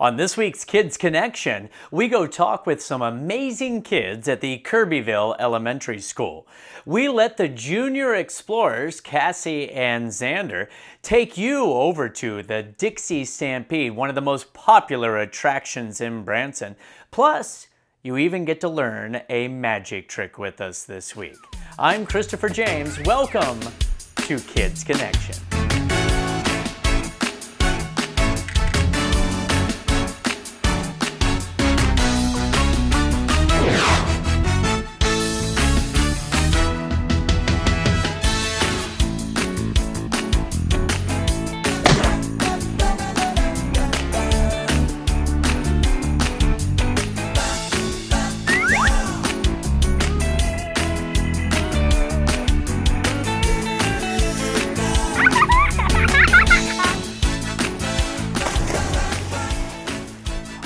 On this week's Kids Connection, we go talk with some amazing kids at the Kirbyville Elementary School. We let the junior explorers, Cassie and Xander, take you over to the Dixie Stampede, one of the most popular attractions in Branson. Plus, you even get to learn a magic trick with us this week. I'm Christopher James. Welcome to Kids Connection.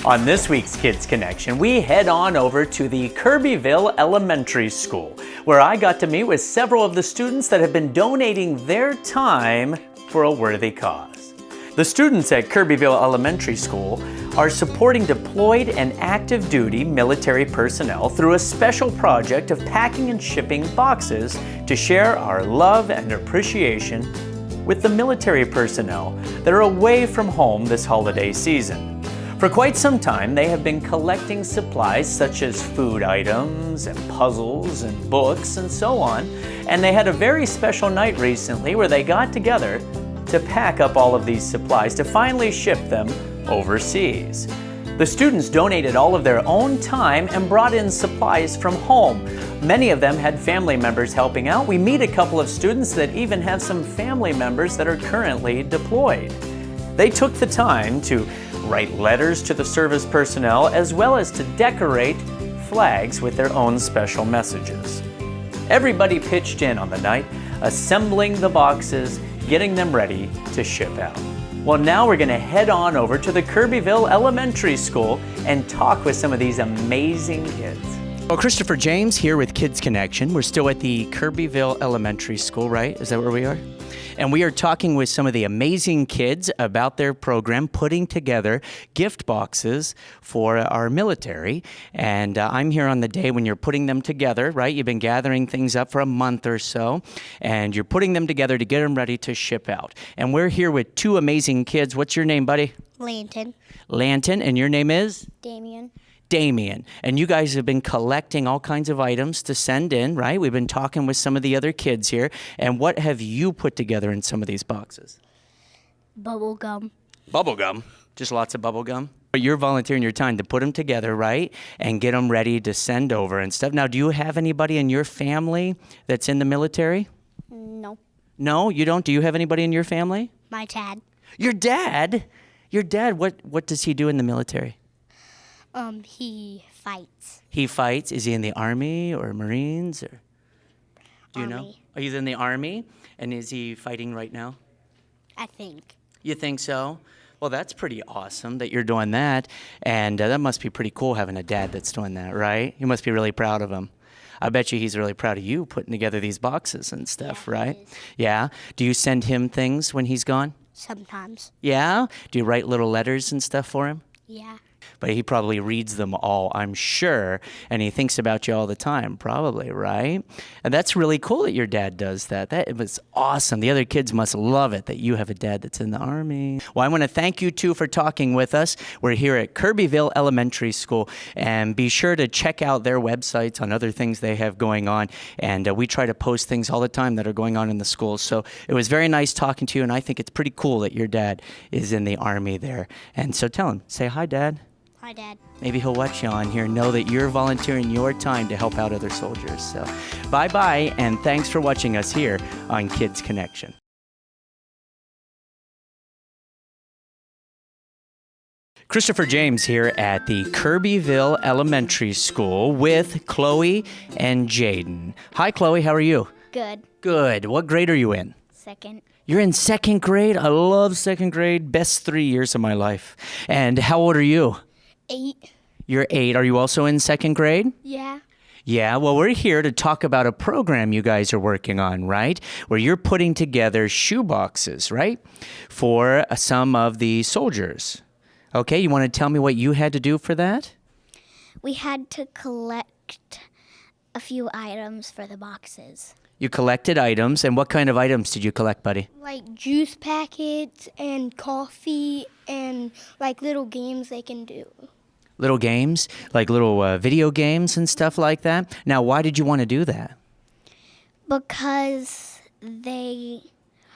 On this week's Kids Connection, we head on over to the Kirbyville Elementary School, where I got to meet with several of the students that have been donating their time for a worthy cause. The students at Kirbyville Elementary School are supporting deployed and active duty military personnel through a special project of packing and shipping boxes to share our love and appreciation with the military personnel that are away from home this holiday season. For quite some time, they have been collecting supplies such as food items and puzzles and books and so on, and they had a very special night recently where they got together to pack up all of these supplies to finally ship them overseas. The students donated all of their own time and brought in supplies from home. Many of them had family members helping out. We meet a couple of students that even have some family members that are currently deployed. They took the time to write letters to the service personnel as well as to decorate flags with their own special messages. Everybody pitched in on the night, assembling the boxes, getting them ready to ship out. Well, now we're going to head on over to the Kirbyville Elementary School and talk with some of these amazing kids. Well, Christopher James here with Kids Connection. We're still at the Kirbyville Elementary School, right? Is that where we are? And we are talking with some of the amazing kids about their program, putting together gift boxes for our military. And I'm here on the day when you're putting them together, right? You've been gathering things up for a month or so, and you're putting them together to get them ready to ship out. And we're here with two amazing kids. What's your name, buddy? Lanton. Lanton, and your name is? Damien. Damien. And you guys have been collecting all kinds of items to send in, right? We've been talking with some of the other kids here. And what have you put together in some of these boxes? Bubble gum. Bubble gum? Just lots of bubble gum? But you're volunteering your time to put them together, right? And get them ready to send over and stuff. Now, do you have anybody in your family that's in the military? No. No, you don't? Do you have anybody in your family? My dad. Your dad? Your dad, what does he do in the military? He fights. He fights? Is he in the Army or Marines? Or do you know? Oh, he's in the Army? And is he fighting right now? I think. You think so? Well, that's pretty awesome that you're doing that. And that must be pretty cool having a dad that's doing that, right? You must be really proud of him. I bet you he's really proud of you putting together these boxes and stuff, right? Yeah? Do you send him things when he's gone? Sometimes. Yeah? Do you write little letters and stuff for him? Yeah. But he probably reads them all, I'm sure, and he thinks about you all the time, probably, right? And that's really cool that your dad does that. That was awesome. The other kids must love it that you have a dad that's in the Army. Well, I want to thank you, too, for talking with us. We're here at Kirbyville Elementary School, and be sure to check out their websites on other things they have going on, and we try to post things all the time that are going on in the schools. So it was very nice talking to you, and I think it's pretty cool that your dad is in the Army there. And so tell him, say hi, Dad. Hi, Dad. Maybe he'll watch you on here and know that you're volunteering your time to help out other soldiers. So bye-bye, and thanks for watching us here on Kids Connection. Christopher James here at the Kirbyville Elementary School with Chloe and Jaden. Hi, Chloe. How are you? Good. Good. What grade are you in? Second. You're in second grade? I love second grade. Best 3 years of my life. And how old are you? 8. You're 8. Are you also in second grade? Yeah. Yeah, well, we're here to talk about a program you guys are working on, right? Where you're putting together shoe boxes, right? For some of the soldiers. Okay, you want to tell me what you had to do for that? We had to collect a few items for the boxes. You collected items, and what kind of items did you collect, buddy? Like juice packets and coffee and like little games they can do. Little games, like little video games and stuff like that. Now, why did you want to do that? Because they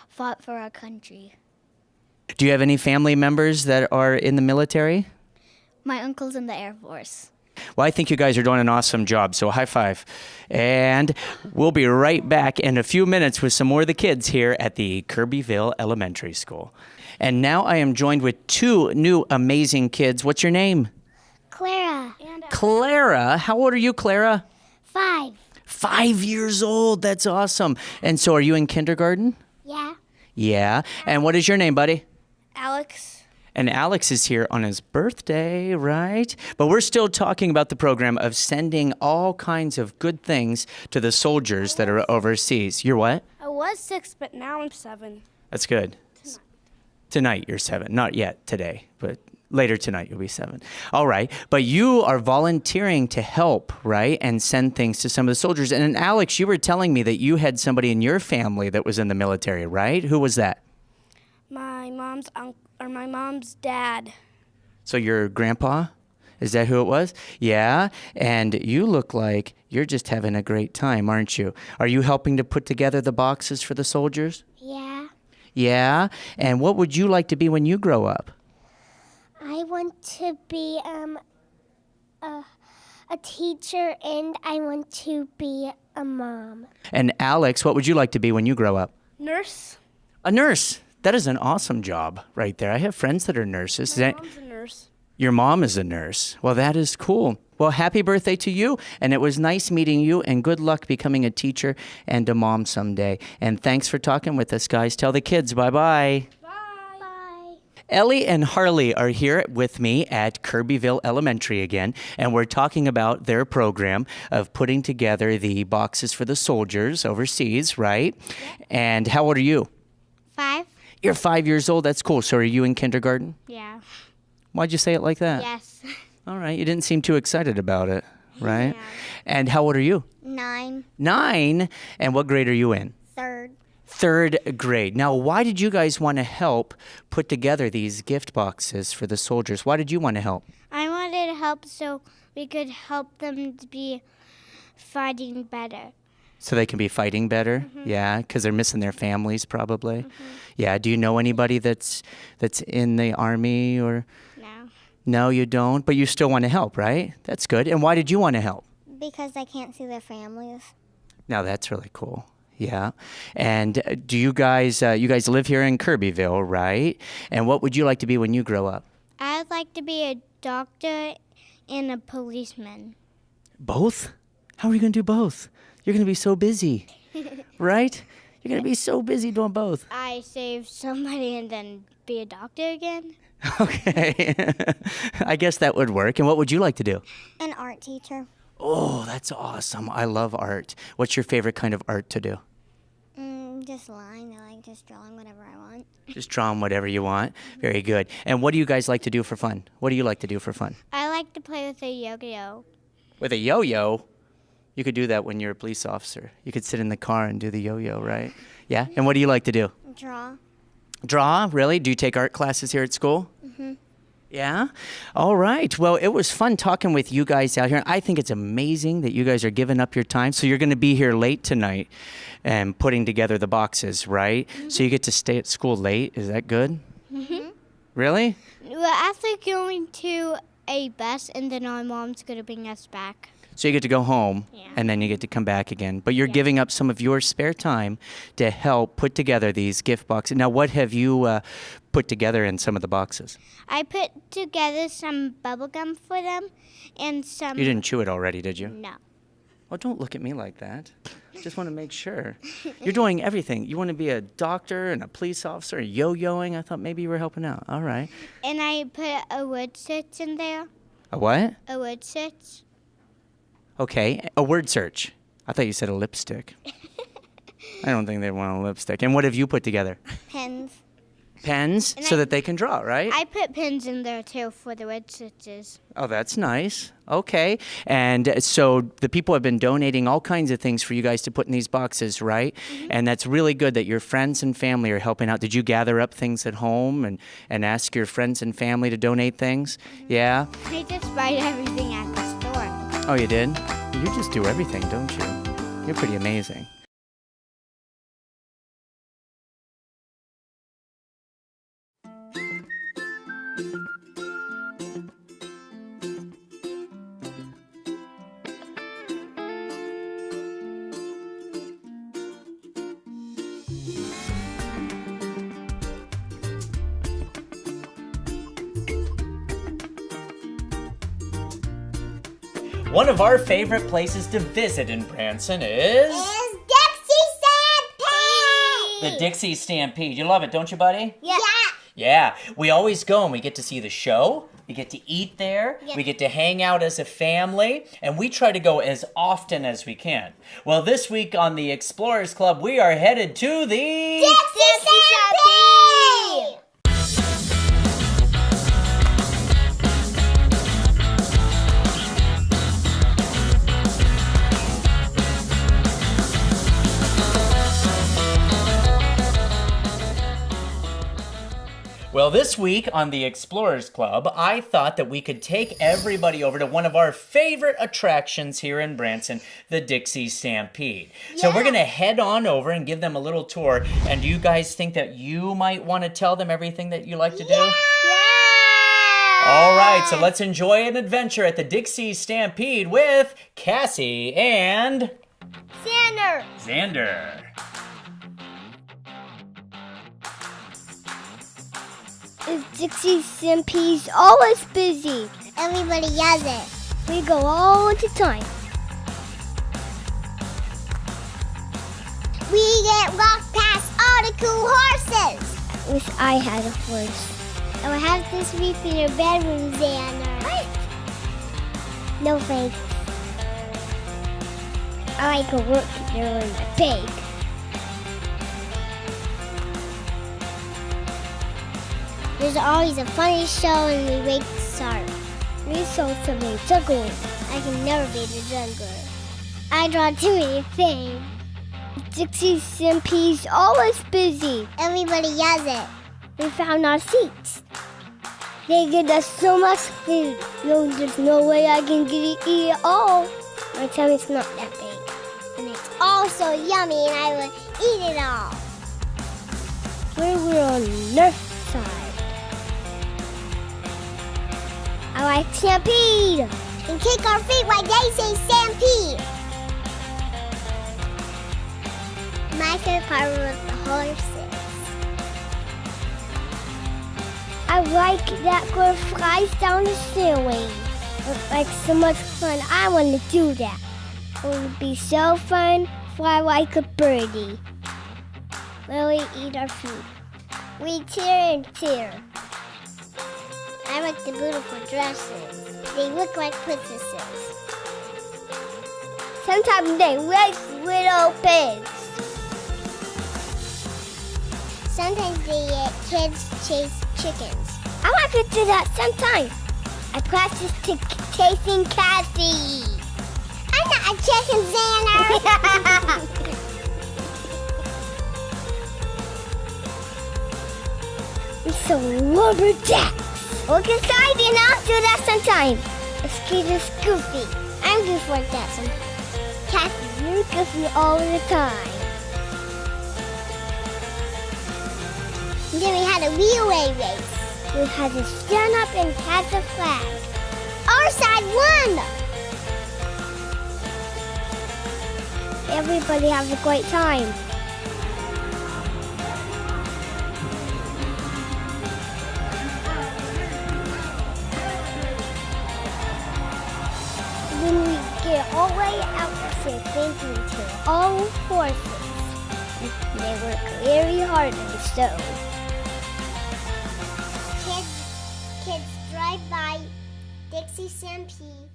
fought for our country. Do you have any family members that are in the military? My uncle's in the Air Force. Well, I think you guys are doing an awesome job, so high five. And we'll be right back in a few minutes with some more of the kids here at the Kirbyville Elementary School. And now I am joined with two new amazing kids. What's your name? Clara. Clara. How old are you, Clara? 5. 5 years old. That's awesome. And so are you in kindergarten? Yeah. Yeah. And what is your name, buddy? Alex. And Alex is here on his birthday, right? But we're still talking about the program of sending all kinds of good things to the soldiers that are overseas. You're what? I was 6, but now I'm 7. That's good. Tonight you're 7. Not yet today, but later tonight you'll be 7. All right. But you are volunteering to help, right? And send things to some of the soldiers. And then, Alex, you were telling me that you had somebody in your family that was in the military, right? Who was that? My mom's uncle or my mom's dad. So your grandpa? Is that who it was? Yeah. And you look like you're just having a great time, aren't you? Are you helping to put together the boxes for the soldiers? Yeah. Yeah. And what would you like to be when you grow up? I want to be a teacher, and I want to be a mom. And Alex, what would you like to be when you grow up? Nurse. A nurse. That is an awesome job right there. I have friends that are nurses. My mom's a nurse. Your mom is a nurse. Well, that is cool. Well, happy birthday to you. And it was nice meeting you. And good luck becoming a teacher and a mom someday. And thanks for talking with us, guys. Tell the kids bye-bye. Bye. Ellie and Harley are here with me at Kirbyville Elementary again, and we're talking about their program of putting together the boxes for the soldiers overseas, right? Yep. And how old are you? 5. You're 5 years old. That's cool. So are you in kindergarten? Yeah. Why'd you say it like that? Yes. All right. You didn't seem too excited about it, right? Yeah. And how old are you? 9. 9. And what grade are you in? 3rd. 3rd grade. Now, why did you guys want to help put together these gift boxes for the soldiers? Why did you want to help? I wanted to help so we could help them to be fighting better. So they can be fighting better? Mm-hmm. Yeah, because they're missing their families probably. Mm-hmm. Yeah, do you know anybody that's in the Army or? No. No, you don't, but you still want to help, right? That's good. And why did you want to help? Because I can't see their families. Now that's really cool. Yeah. And do you guys live here in Kirbyville, right? And what would you like to be when you grow up? I'd like to be a doctor and a policeman. Both? How are you going to do both? You're going to be so busy, right? You're going to be so busy doing both. I save somebody and then be a doctor again. Okay. I guess that would work. And what would you like to do? An art teacher. Oh, that's awesome. I love art. What's your favorite kind of art to do? Just line. I like just drawing whatever I want. Just drawing whatever you want. Very good. And what do you guys like to do for fun? What do you like to do for fun? I like to play with a yo-yo. With a yo-yo? You could do that when you're a police officer. You could sit in the car and do the yo-yo, right? Yeah? And what do you like to do? Draw. Draw? Really? Do you take art classes here at school? Mm-hmm. Yeah? All right. Well, it was fun talking with you guys out here. I think it's amazing that you guys are giving up your time. So you're going to be here late tonight and putting together the boxes, right? Mm-hmm. So you get to stay at school late. Is that good? Mm-hmm. Really? We're actually going to a bus, and then our mom's going to bring us back. So you get to go home, yeah, and then you get to come back again. But you're giving up some of your spare time to help put together these gift boxes. Now, what have you put together in some of the boxes? I put together some bubble gum for them and some... You didn't chew it already, did you? No. Well, don't look at me like that. Just want to make sure. You're doing everything. You want to be a doctor and a police officer, yo-yoing. I thought maybe you were helping out. All right. And I put a word search in there. A what? A word search. Okay, a word search. I thought you said a lipstick. I don't think they want a lipstick. And what have you put together? Pens. pens And so that they can draw, right? I put pins in there too for the red stitches. Oh, that's nice. Okay. And so the people have been donating all kinds of things for you guys to put in these boxes, right? And that's really good that your friends and family are helping out. Did you gather up things at home and ask your friends and family to donate things? Yeah? I just buy everything at the store. Oh, you did? You just do everything, don't you? You're pretty amazing. One of our favorite places to visit in Branson is Dixie Stampede! the Dixie Stampede. You love it, don't you, buddy? Yeah. Yeah, we always go and we get to see the show, we get to eat there, we get to hang out as a family, and we try to go as often as we can. Well, this week on the Explorers Club, we are headed to the Dixie Stampede! Well, this week on the Explorers Club, I thought that we could take everybody over to one of our favorite attractions here in Branson, the Dixie Stampede. So we're going to head on over and give them a little tour. And do you guys think that you might want to tell them everything that you like to do? Yeah! All right, so let's enjoy an adventure at the Dixie Stampede with Cassie and Xander. The Dixie Stampede's always busy. Everybody does it. We go all the time. We get walked past all the cool horses. I wish I had a horse. And we have to sleep in your bedroom, Xander. What? No thanks. I like to work there in the pig. There's always a funny show and we wake to start. We saw somebody juggling. I can never be the juggler. I draw too many things. Dixie Stampede's always busy. Everybody does it. We found our seats. They give us so much food. No, there's no way I can eat it all. My tummy's not that big. And it's all so yummy and I would eat it all. We're on the north side. I like Stampede. And kick our feet while they say stampede. My favorite part was the horses. I like that girl flies down the stairway. Looks like so much fun. I want to do that. It would be so fun. Fly like a birdie. While we eat our food. We tear and tear. I like the beautiful dresses. They look like princesses. Sometimes they race little pigs. Sometimes kids chase chickens. I like to do that sometimes. I practice chasing Cassie. I'm not a chicken, Xander. We're so lumberjacks. Look inside and I'll do that sometime. Excuse us, Goofy. I'm goofy like that sometimes. Cassie, you're goofy all the time. And then we had a relay race. We had to stand up and catch the flag. Our side won. Everybody have a great time. When we get all the way out, we say thank you to all horses. They work very hard on the stove. Kids drive by Dixie Stampede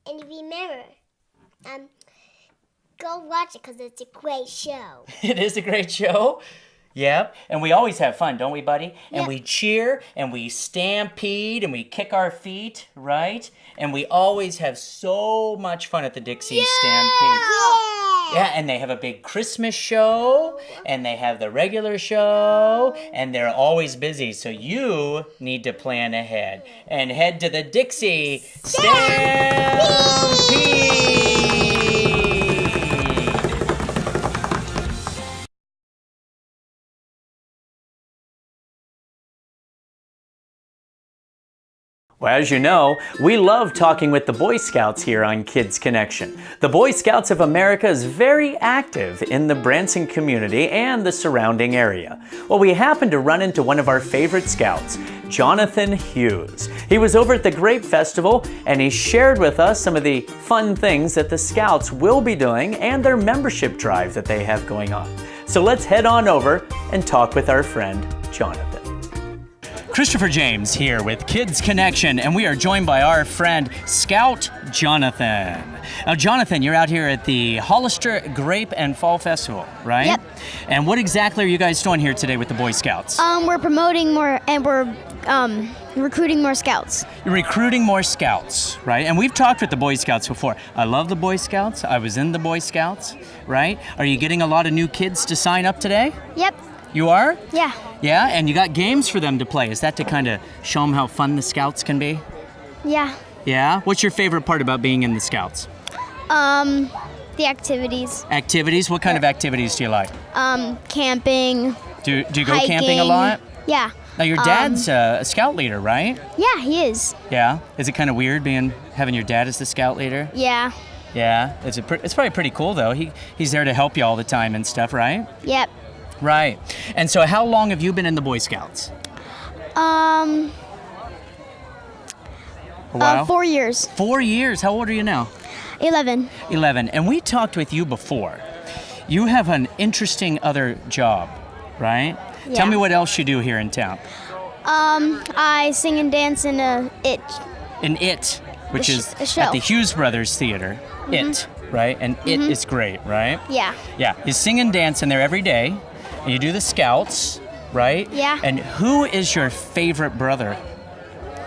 and remember, go watch it because it's a great show. It is a great show. Yep, and we always have fun, don't we, buddy? And Yep. we cheer, and we stampede, and we kick our feet, right? And we always have so much fun at the Dixie Stampede. Yeah, and they have a big Christmas show, and they have the regular show, and they're always busy. So you need to plan ahead and head to the Dixie Stampede. Well, as you know, we love talking with the Boy Scouts here on Kids Connection. The Boy Scouts of America is very active in the Branson community and the surrounding area. Well, we happened to run into one of our favorite scouts, Jonathan Hughes. He was over at the Grape Festival and he shared with us some of the fun things that the Scouts will be doing and their membership drive that they have going on. So let's head on over and talk with our friend, Jonathan. Christopher James here with Kids Connection, and we are joined by our friend Scout Jonathan. Now, Jonathan, you're out here at the Hollister Grape and Fall Festival, right? Yep. And what exactly are you guys doing here today with the Boy Scouts? We're promoting more and we're recruiting more scouts. You're recruiting more scouts, right? And we've talked with the Boy Scouts before. I love the Boy Scouts. I was in the Boy Scouts, right? Are you getting a lot of new kids to sign up today? Yep. You are? Yeah. Yeah, and you got games for them to play. Is that to kind of show them how fun the Scouts can be? Yeah. Yeah? What's your favorite part about being in the Scouts? The activities. Activities? What kind of activities do you like? Camping. Do you go hiking. camping a lot? Yeah. Now your dad's a scout leader, right? Yeah, he is. Yeah. Is it kind of weird having your dad as the scout leader? Yeah. Yeah. It's probably pretty cool though. He's there to help you all the time and stuff, right? Yep. Right. And so how long have you been in the Boy Scouts? A while? 4 years. 4 years. How old are you now? 11. 11. And we talked with you before. You have an interesting other job, right? Yeah. Tell me what else you do here in town. I sing and dance in It. In It, which is a show. at the Hughes Brothers Theater. It, right? And It is great, right? Yeah. Yeah. You sing and dance in there every day. And you do the Scouts, right? Yeah. And who is your favorite brother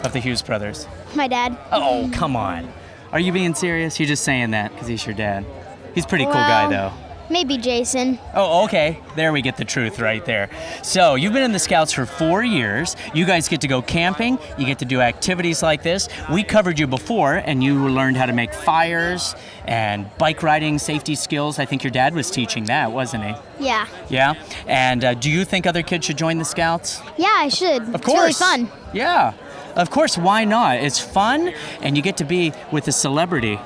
of the Hughes Brothers? My dad. Oh, come on. Are you being serious? You're just saying that because he's your dad. He's a pretty cool guy, though. Maybe Jason. Oh, okay. There we get the truth right there. So you've been in the Scouts for 4 years. You guys get to go camping. You get to do activities like this. We covered you before, and you learned how to make fires and bike riding, safety skills. I think your dad was teaching that, wasn't he? Yeah. Yeah? And do you think other kids should join the Scouts? Yeah, I should. Of course. It's really fun. Yeah. Of course, why not? It's fun, and you get to be with a celebrity.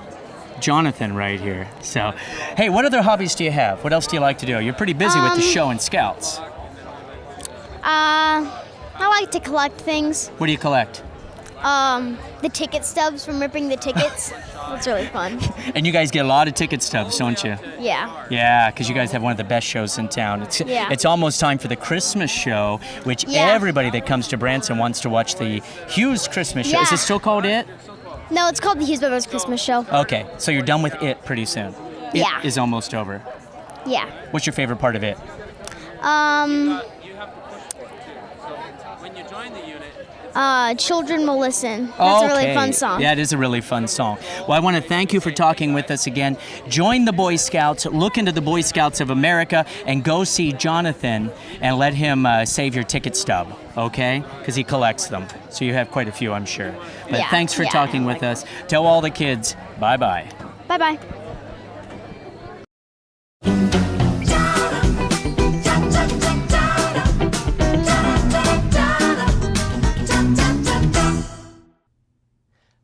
Jonathan right here. So, hey, what other hobbies do you have? What else do you like to do? You're pretty busy with the show and Scouts. I like to collect things. What do you collect? The ticket stubs from ripping the tickets. That's really fun. And you guys get a lot of ticket stubs, don't you? Yeah. Yeah, because you guys have one of the best shows in town. It's almost time for the Christmas show, which everybody that comes to Branson wants to watch the Hughes Christmas show. Yeah. Is it still called It? No, it's called the Hughes Brothers Christmas Show. Okay, so you're done with It pretty soon. It is almost over. Yeah. What's your favorite part of It? Children Will Listen. That's a really fun song. Yeah, it is a really fun song. Well, I want to thank you for talking with us again. Join the Boy Scouts, look into the Boy Scouts of America, and go see Jonathan and let him save your ticket stub, okay? Because he collects them. So you have quite a few, I'm sure. But thanks for talking with us. Tell all the kids, bye-bye. Bye-bye.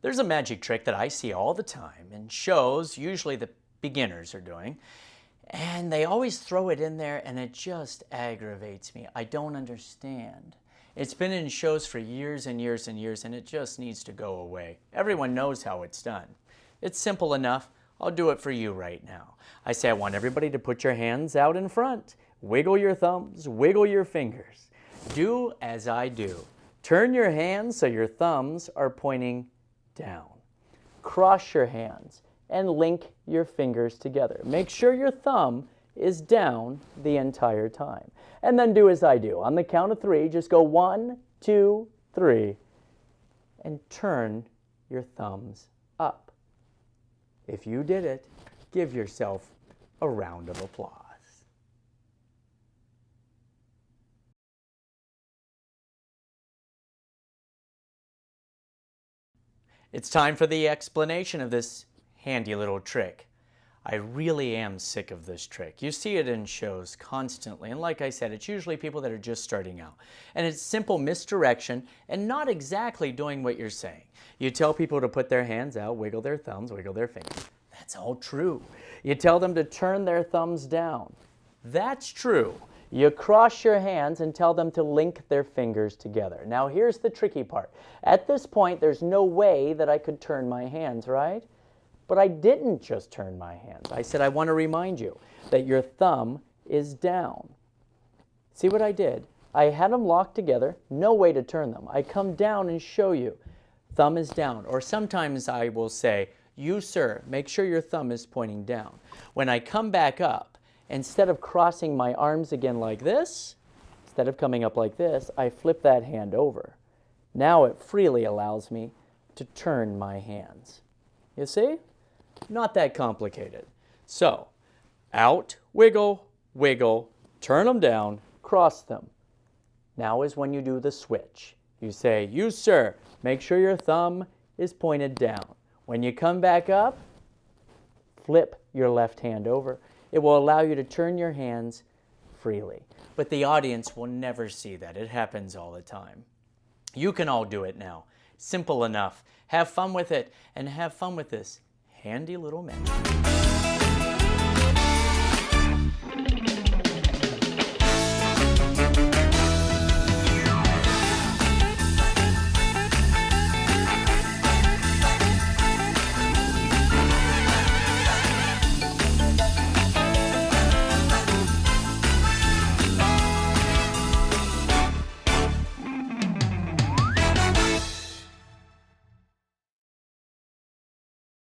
There's a magic trick that I see all the time in shows, usually the beginners are doing, and they always throw it in there and it just aggravates me. I don't understand. It's been in shows for years and years and years and it just needs to go away. Everyone knows how it's done. It's simple enough. I'll do it for you right now. I say I want everybody to put your hands out in front. Wiggle your thumbs, wiggle your fingers. Do as I do. Turn your hands so your thumbs are pointing down. Cross your hands and link your fingers together. Make sure your thumb is down the entire time. And then do as I do. On the count of 3, just go 1, 2, 3, and turn your thumbs up. If you did it, give yourself a round of applause. It's time for the explanation of this handy little trick. I really am sick of this trick. You see it in shows constantly, and like I said, it's usually people that are just starting out. And it's simple misdirection and not exactly doing what you're saying. You tell people to put their hands out, wiggle their thumbs, wiggle their fingers. That's all true. You tell them to turn their thumbs down. That's true. You cross your hands and tell them to link their fingers together. Now here's the tricky part. At this point, there's no way that I could turn my hands, right? But I didn't just turn my hands. I said I want to remind you that your thumb is down. See what I did? I had them locked together, no way to turn them. I come down and show you. Thumb is down. Or sometimes I will say, you sir, make sure your thumb is pointing down. When I come back up, instead of crossing my arms again like this, instead of coming up like this, I flip that hand over. Now it freely allows me to turn my hands. You see? Not that complicated. So, out, wiggle, wiggle, turn them down, cross them. Now is when you do the switch. You say, you sir, make sure your thumb is pointed down. When you come back up, flip your left hand over. It will allow you to turn your hands freely. But the audience will never see that. It happens all the time. You can all do it now. Simple enough. Have fun with it, and have fun with this handy little magic.